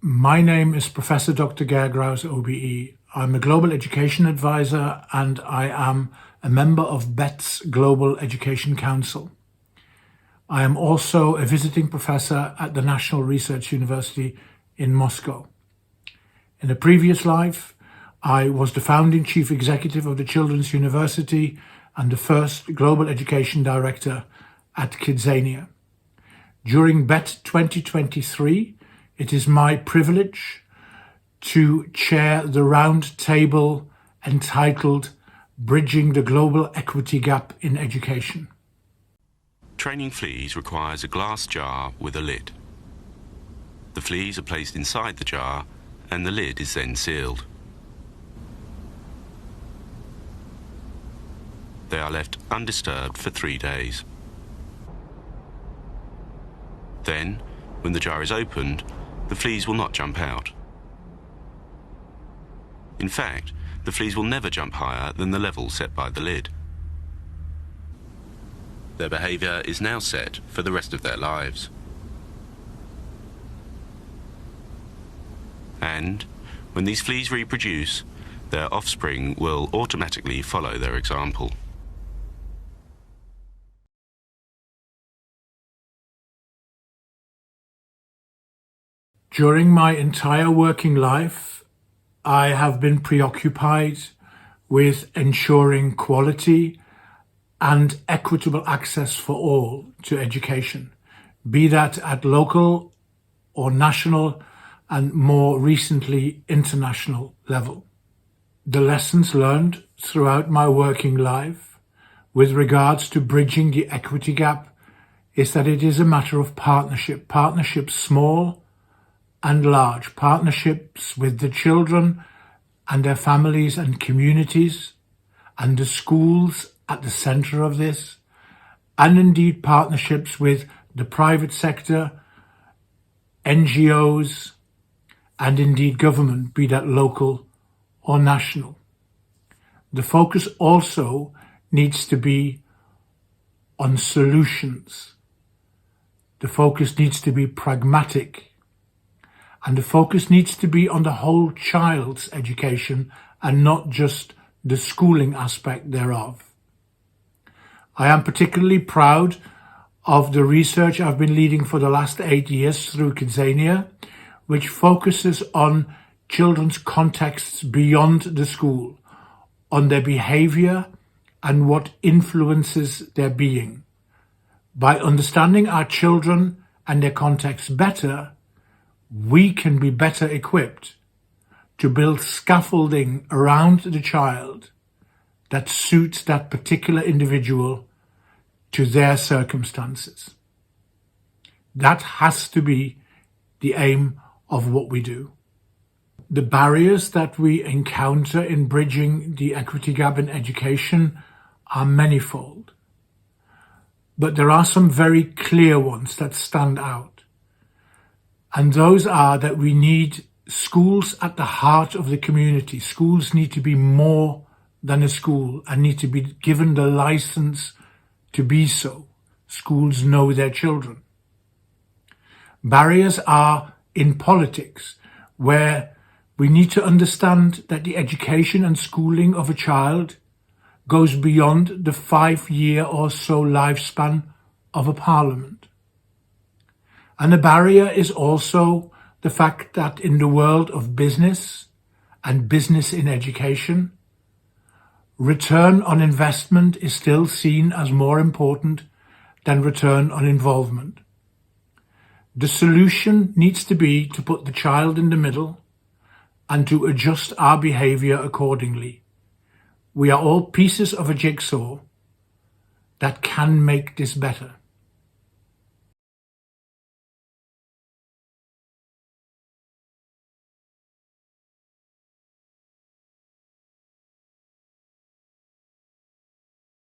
My name is Professor Dr. Graus, OBE. I'm a Global Education Advisor and I am a member of Bett's Global Education Council. I am also a visiting professor at the National Research University in Moscow. In a previous life, I was the founding chief executive of the Children's University and the first Global Education Director at Kidzania. During Bett 2023, it is my privilege to chair the round table entitled Bridging the Global Equity Gap in Education. Training fleas requires a glass jar with a lid. The fleas are placed inside the jar and the lid is then sealed. They are left undisturbed for 3 days. Then, when the jar is opened, the fleas will not jump out. In fact, the fleas will never jump higher than the level set by the lid. Their behaviour is now set for the rest of their lives. And, when these fleas reproduce, their offspring will automatically follow their example. During my entire working life, I have been preoccupied with ensuring quality and equitable access for all to education, be that at local or national and more recently international level. The lessons learned throughout my working life with regards to bridging the equity gap is that it is a matter of partnerships small and large, partnerships with the children and their families and communities, and the schools at the centre of this, and indeed partnerships with the private sector, NGOs, and indeed government, be that local or national. The focus also needs to be on solutions. The focus needs to be pragmatic. And the focus needs to be on the whole child's education and not just the schooling aspect thereof. I am particularly proud of the research I've been leading for the last 8 years through Kidzania, which focuses on children's contexts beyond the school, on their behaviour and what influences their being. By understanding our children and their context better, we can be better equipped to build scaffolding around the child that suits that particular individual to their circumstances. That has to be the aim of what we do. The barriers that we encounter in bridging the equity gap in education are manifold, but there are some very clear ones that stand out. And those are that we need schools at the heart of the community. Schools need to be more than a school and need to be given the license to be so. Schools know their children. Barriers are in politics, where we need to understand that the education and schooling of a child goes beyond the 5-year or so lifespan of a parliament. And a barrier is also the fact that in the world of business and business in education, return on investment is still seen as more important than return on involvement. The solution needs to be to put the child in the middle and to adjust our behaviour accordingly. We are all pieces of a jigsaw that can make this better.